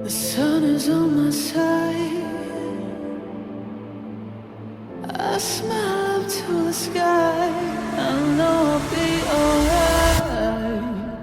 The sun is on my side. I smile up to the sky. I know I'll be alright.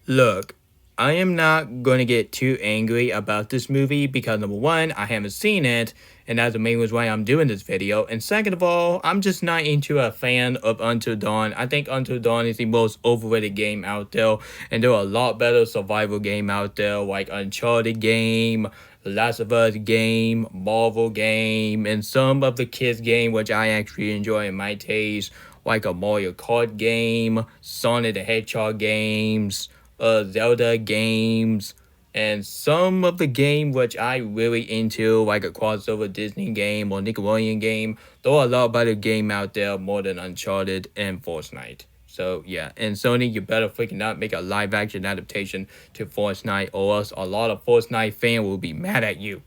Look, I am not going to get too angry about this movie because number one, I haven't seen it, and that's the main reason why I'm doing this video. And second of all, I'm just not into a fan of Until Dawn. I think Until Dawn is the most overrated game out there, and there are a lot better survival game out there like Uncharted game, The Last of Us game, Marvel game, and some of the kids game which I actually enjoy in my taste, like a Mario Kart game, Sonic the Hedgehog games, Zelda games, and some of the game which I really into, like a crossover Disney game or Nickelodeon game. There are a lot better game out there more than Uncharted and Fortnite. So yeah, and Sony, you better freaking not make a live action adaptation to Fortnite, or else a lot of Fortnite fans will be mad at you.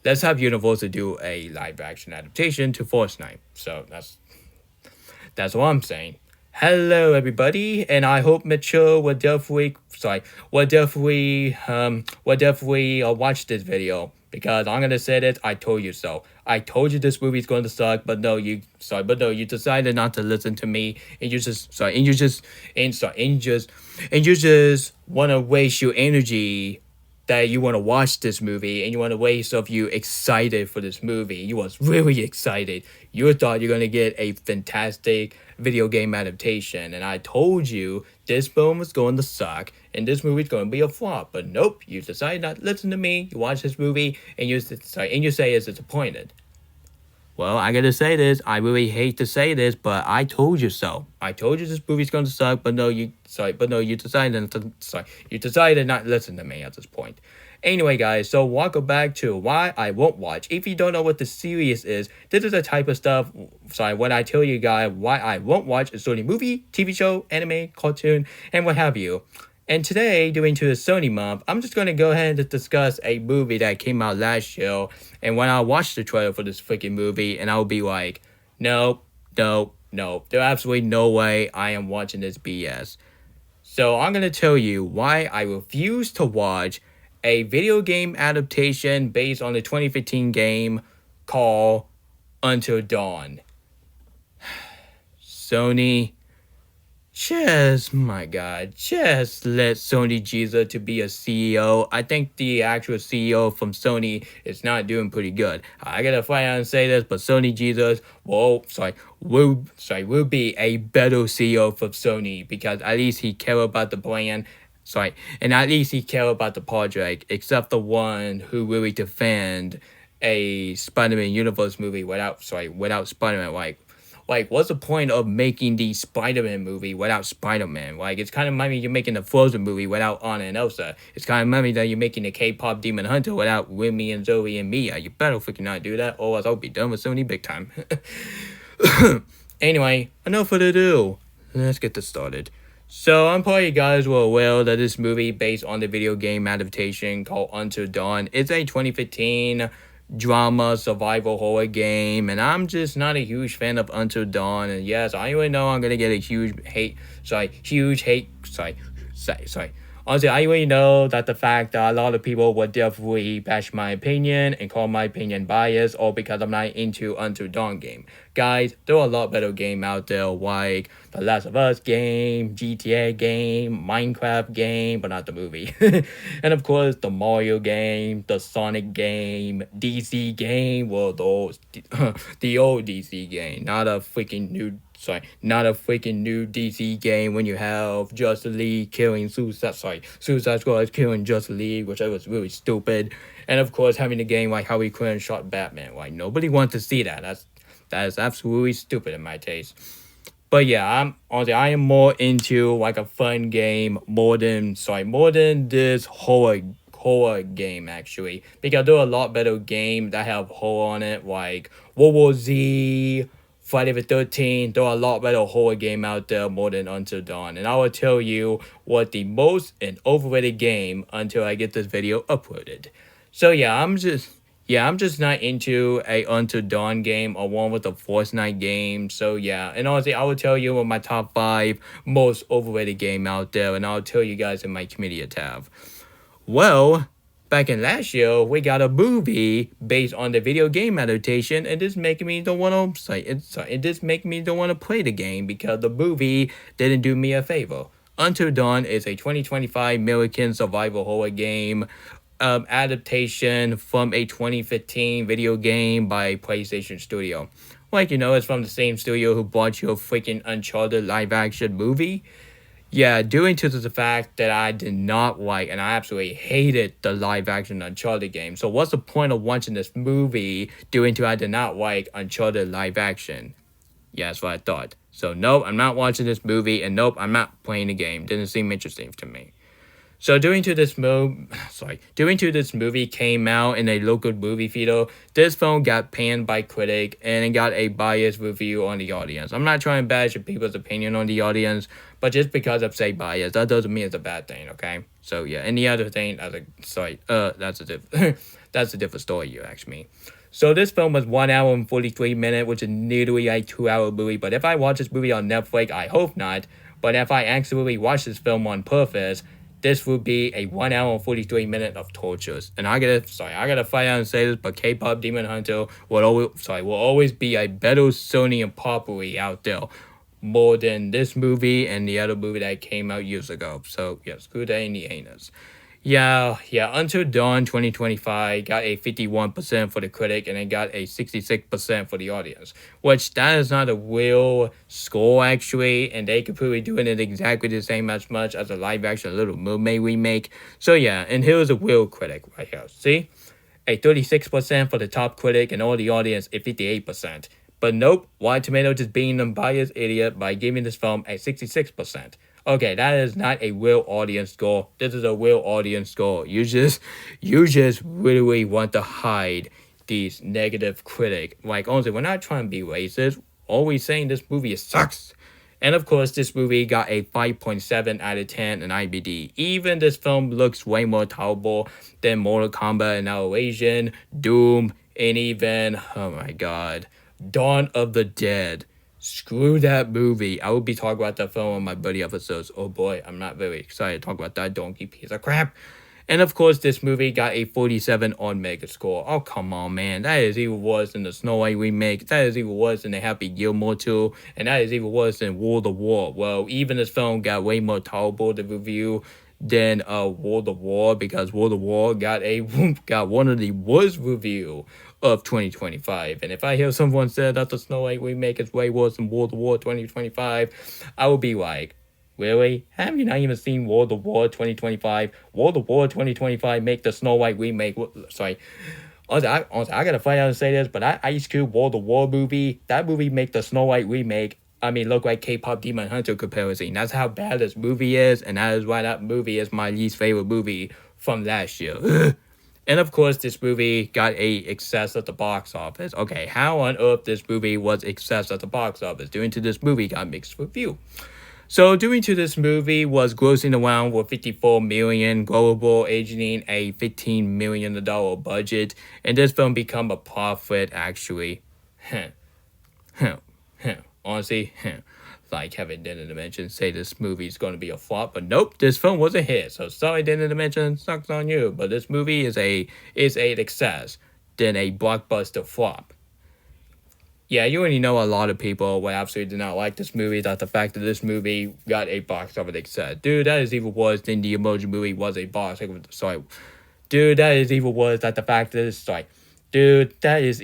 Let's have Universal do a live action adaptation to Fortnite. So that's what I'm saying. Hello, everybody, and I hope Mitchell will definitely watch this video because I'm gonna say this. I told you so. I told you this movie's going to suck, but no, you decided not to listen to me, and you just want to waste your energy that you want to watch this movie and you want to waste of you excited for this movie. You was really excited. You thought you're going to get a fantastic video game adaptation. And I told you this film was going to suck and this movie's going to be a flop. But nope, you decided not to listen to me. You watch this movie and you say it's disappointed. Well, I gotta say this. I really hate to say this, but I told you so. I told you this movie's gonna suck, but you decided not to listen to me at this point. Anyway, guys, so welcome back to Why I Won't Watch. If you don't know what the series is, this is the type of stuff, when I tell you guys why I won't watch a Sony movie, TV show, anime, cartoon, and what have you. And today, due to the Sony month, I'm just going to go ahead and discuss a movie that came out last year. And when I watched the trailer for this freaking movie, and I'll be like, no, there's absolutely no way I am watching this BS. So I'm going to tell you why I refuse to watch a video game adaptation based on the 2015 game called Until Dawn. Sony, just let Sony Jesus to be a CEO. I think the actual CEO from Sony is not doing pretty good. I gotta fly out and say this, but Sony Jesus will be a better CEO for Sony because at least he care about the brand. And at least he care about the project, except the one who really defend a Spider-Man universe movie without Spider-Man. Like, what's the point of making the Spider-Man movie without Spider-Man? Like, it's kind of money you're making the Frozen movie without Anna and Elsa. It's kind of money that you're making the K-pop Demon Hunter without Remy and Zoe and Mia. You better freaking not do that, or else I'll be done with Sony big time. Anyway, enough further ado. Let's get this started. So, I'm probably you guys were aware that this movie, based on the video game adaptation called Until Dawn, is a 2015 drama survival horror game, and I'm just not a huge fan of Until Dawn. And yes, I already know I'm gonna get a Honestly, I already know that the fact that a lot of people would definitely bash my opinion and call my opinion biased, all because I'm not into Until Dawn game. Guys, there are a lot better game out there like The Last of Us game, GTA game, Minecraft game, but not the movie. And of course, the Mario game, the Sonic game, DC game, well, the old DC game, not a freaking new DC game when you have Justice League killing Suicide Squad killing Justice League, which I was really stupid. And of course, having the game like Harley Quinn shot Batman. Like, nobody wants to see that. That is absolutely stupid in my taste. But yeah, I am more into like a fun game more than this horror game actually, because there are a lot better games that have horror on it, like World War Z, Friday the 13th. There are a lot better horror game out there more than Until Dawn, and I will tell you what the most and overrated game until I get this video uploaded. So yeah, I'm just not into a Until Dawn game or one with a Fortnite game. So yeah, and honestly, I will tell you what my top 5 most overrated game out there, and I'll tell you guys in my community tab. Well, back in last year, we got a movie based on the video game adaptation, and this making me don't want to it just making me don't want to play the game because the movie didn't do me a favor. Until Dawn is a 2025 American survival horror game adaptation from a 2015 video game by PlayStation Studio. Like, it's from the same studio who brought you a freaking Uncharted live action movie. Yeah, due to the fact that I did not like and I absolutely hated the live action Uncharted game. So what's the point of watching this movie due to I did not like Uncharted live action? Yeah, that's what I thought. So nope, I'm not watching this movie, and nope, I'm not playing the game. Didn't seem interesting to me. So due to this movie came out in a local movie theater, this film got panned by critic and it got a biased review on the audience. I'm not trying to bash people's opinion on the audience, but just because I say bias, that doesn't mean it's a bad thing, okay? So yeah, and the other thing, that's a different story you asked me. So this film was 1 hour and 43 minutes, which is nearly a 2-hour movie. But if I watch this movie on Netflix, I hope not. But if I actually watch this film on purpose, this would be a 1 hour and 43 minutes of tortures. And I gotta fight out and say this, but K-pop Demon Hunter will always be a better Sony property out there, more than this movie and the other movie that came out years ago. So yeah, screw that in the anus. Yeah, Until Dawn 2025 got a 51% for the critic and it got a 66% for the audience, which that is not a real score actually, and they could probably doing it exactly the same as much as a live action Little Mermaid remake. So yeah, and here's a real critic right here. See? A 36% for the top critic and all the audience a 58%. But nope, Rotten Tomato just being a biased idiot by giving this film a 66%. Okay, that is not a real audience score. This is a real audience score. You just really want to hide these negative critic. Like, honestly, we're not trying to be racist. All we're saying this movie sucks. And of course, this movie got a 5.7 out of 10 in IBD. Even this film looks way more tolerable than Mortal Kombat Annihilation, Doom, and even, oh my god, Dawn of the Dead. Screw that movie. I will be talking about that film on my buddy episodes. Oh boy, I'm not very excited to talk about that donkey piece of crap. And of course, this movie got a 47 on Megascore. Oh, come on, man. That is even worse than the Snow White remake. That is even worse than the Happy Gilmore 2. And that is even worse than World of War. Well, even this film got way more tolerable to review than World of War, because World of War got one of the worst review of 2025. And if I hear someone say that the Snow White remake is way worse than World of War 2025, I will be like, really? Have you not even seen World of War 2025? World of War 2025 make the Snow White remake. Sorry. Also, I gotta find out and say this, but that Ice Cube World of War movie, that movie make the Snow White remake, look like K-pop Demon Hunter comparison. That's how bad this movie is, and that is why that movie is my least favorite movie from last year. And of course, this movie got a excess at the box office. Okay, how on earth this movie was excess at the box office? Due to this movie got mixed review. So due to this movie was grossing around with 54 million global, agenting a $15 million budget, and this film become a profit actually. Honestly, like having Dental Dimension say this movie is going to be a flop, but nope, this film was a hit. So sorry, Dental Dimension, sucks on you. But this movie is a success than a blockbuster flop. Yeah, you already know a lot of people would absolutely did not like this movie. That the fact that this movie got a box office success, dude, that is even worse than the Emoji Movie was a box. Dude, that is even worse. That the fact that it's dude, that is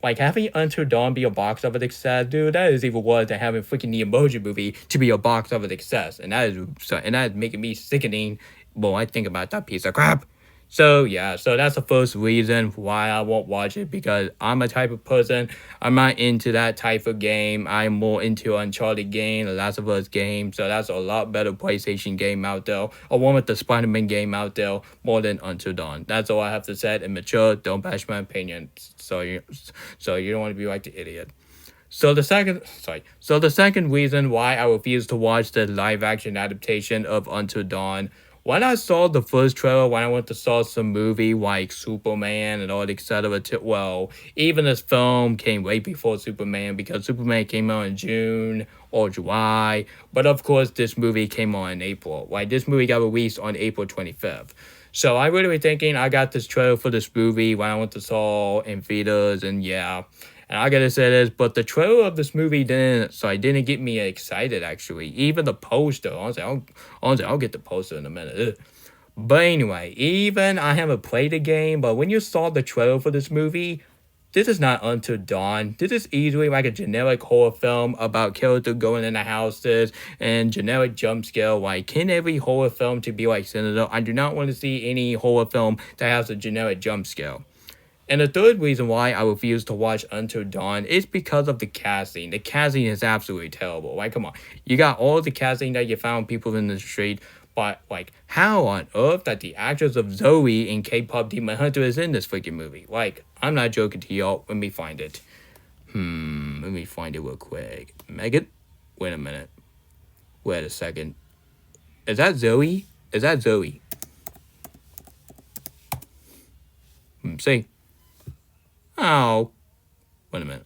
like having Until Dawn be a box office success, dude, that is even worse than having freaking the Emoji Movie to be a box office success, and that is making me sickening. Well, I think about that piece of crap. So yeah, so that's the first reason why I won't watch it, because I'm a type of person, I'm not into that type of game. I'm more into Uncharted game, The Last of Us game, so that's a lot better PlayStation game out there, or one with the Spider-Man game out there, more than Until Dawn. That's all I have to say, and mature, don't bash my opinion, so you don't want to be like the idiot. So the second reason why I refuse to watch the live action adaptation of Until Dawn, when I saw the first trailer, when I went to saw some movie like Superman and all etc. Well, even this film came way before Superman, because Superman came out in June or July. But of course, this movie came on in April. Like, this movie got released on April 25th. So I really was thinking I got this trailer for this movie when I went to saw in theaters, and yeah. And I gotta say this, but the trailer of this movie didn't get me excited actually. Even the poster, honestly, I'll get the poster in a minute. Ugh. But anyway, even I haven't played the game, but when you saw the trailer for this movie, this is not Until Dawn. This is easily like a generic horror film about character going into houses and generic jump scare. Like, can every horror film to be like Senator? I do not want to see any horror film that has a generic jump scare. And the third reason why I refuse to watch Until Dawn is because of the casting. The casting is absolutely terrible. Like, come on. You got all the casting that you found people in the street, but, like, how on earth that the actress of Zoe in K-pop Demon Hunter is in this freaking movie? Like, I'm not joking to y'all. Let me find it. Let me find it real quick. Megan? Wait a minute. Wait a second. Is that Zoe? Is that Zoe? See? Oh, wait a minute.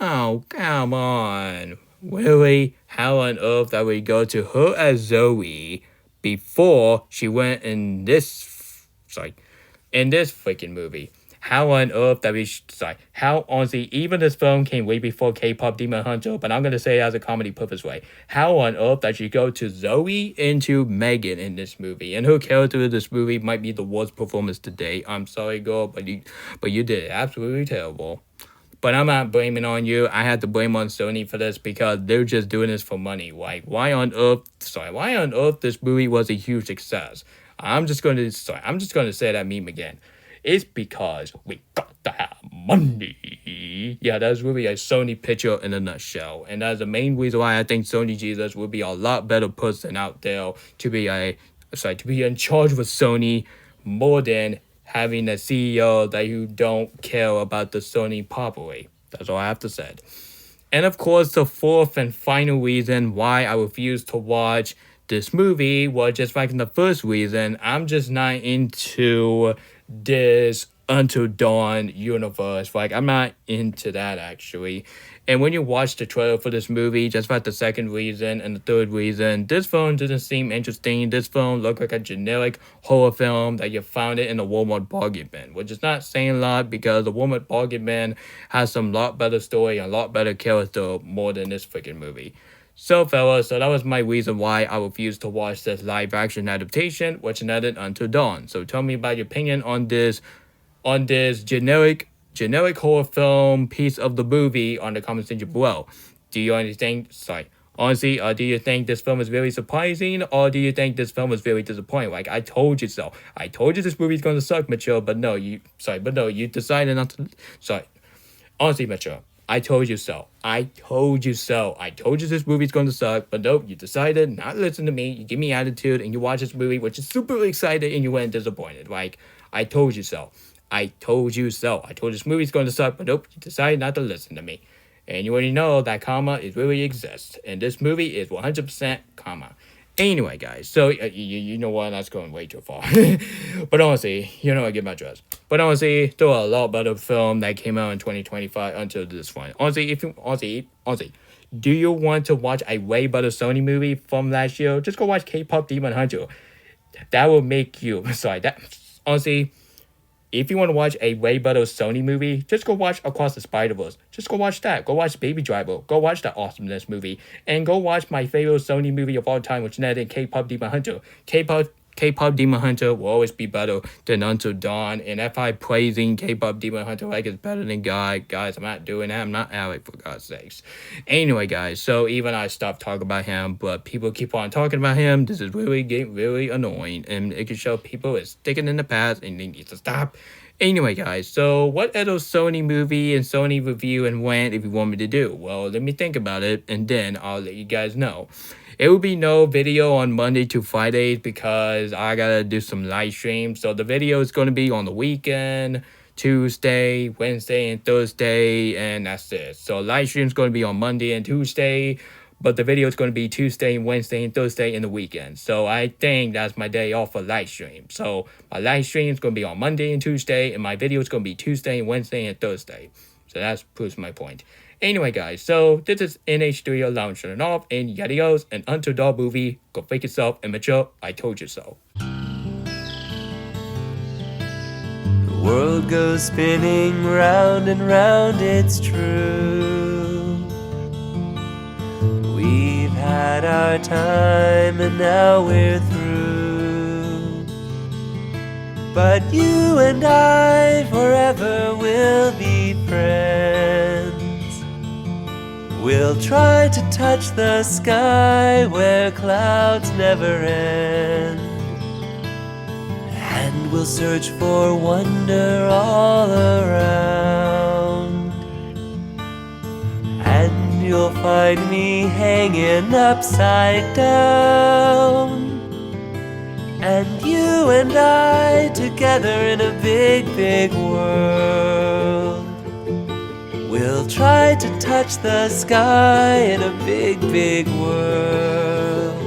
Oh, come on. Really? How on earth that we go to her as Zoe before she went in this, in this freaking movie? How on earth that how honestly, even this film came way before K-pop Demon Hunter, but I'm gonna say it as a comedy purpose way. How on earth that you go to Zoe into Megan in this movie, and her character in this movie might be the worst performance to date. I'm sorry, girl, but you did it absolutely terrible. But I'm not blaming on you. I had to blame on Sony for this because they're just doing this for money. Like, why on earth this movie was a huge success? I'm just gonna say that meme again. It's because we got to have money. Yeah, that's really a Sony picture in a nutshell. And that's the main reason why I think Sony Jesus will be a lot better person out there to be in charge with Sony more than having a CEO that you don't care about the Sony properly. That's all I have to say. And of course, the fourth and final reason why I refuse to watch this movie was just like in the first reason, I'm just not into this Until Dawn universe. Like, I'm not into that actually. And when you watch the trailer for this movie, just like the second reason and the third reason, this film doesn't seem interesting. This film looked like a generic horror film that you found it in the Walmart bargain bin, which is not saying a lot because the Walmart bargain bin has some lot better story and a lot better character more than this freaking movie. So, fellas, that was my reason why I refused to watch this live-action adaptation, which ended Until Dawn. So, tell me about your opinion on this generic horror film piece of the movie on the comment section below. Do you think this film is very surprising, or do you think this film is very disappointing? Like, I told you so. I told you this movie's gonna suck, Mitchell, but no, you decided not to. Honestly, Mitchell, I told you so. I told you this movie's going to suck, but nope, you decided not to listen to me. You give me attitude, and you watch this movie, which is super excited, and you went disappointed. Like, I told you so. I told this movie's going to suck, but nope, you decided not to listen to me. And you already know that karma is really exists, and this movie is 100% karma. Anyway, guys, so you know what? That's going way too far. But honestly, I get my dress. But honestly, there are a lot better film that came out in 2025 until this one. Honestly, do you want to watch a way better Sony movie from last year? Just go watch K-pop Demon Hunter. That will make you. Honestly, if you want to watch a way better Sony movie, just go watch Across the Spider-Verse. Just go watch that. Go watch Baby Driver. Go watch that Awesomeness movie. And go watch my favorite Sony movie of all time, which is K-pop Demon Hunter. K-pop Demon Hunter will always be better than Until Dawn. And if I'm praising K-pop Demon Hunter like it's better than God, guys, I'm not doing that. I'm not Alec, for God's sakes. Anyway, guys, so even I stopped talking about him, but people keep on talking about him. This is really getting really annoying. And it can show people it's sticking in the past and they need to stop. Anyway, guys, so what other Sony movie and Sony review and rant if you want me to do? Well, let me think about it, and then I'll let you guys know. It will be no video on Monday to Fridays because I gotta do some live streams. So the video is going to be on the weekend, Tuesday, Wednesday, and Thursday, and that's it. So live stream is going to be on Monday and Tuesday, but the video is going to be Tuesday, Wednesday, and Thursday in the weekend. So I think that's my day off for live stream. So my live stream is going to be on Monday and Tuesday, and my video is going to be Tuesday, Wednesday, and Thursday. So that proves my point. Anyway, guys, so this is NH3O Lounge turning off, and Yadios, and Until Dawn movie. Go fake yourself, immature. I told you so. The world goes spinning round and round, it's true. We've had our time and now we're through. But you and I forever will be friends. We'll try to touch the sky where clouds never end. And we'll search for wonder all around. And you'll find me hanging upside down. And you and I together in a big, big world. We'll try to touch the sky in a big, big world.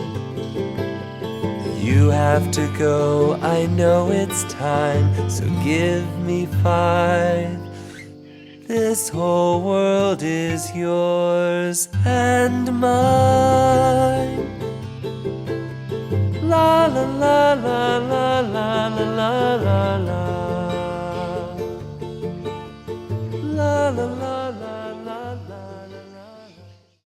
You have to go, I know it's time, so give me 5. This whole world is yours and mine. La la la la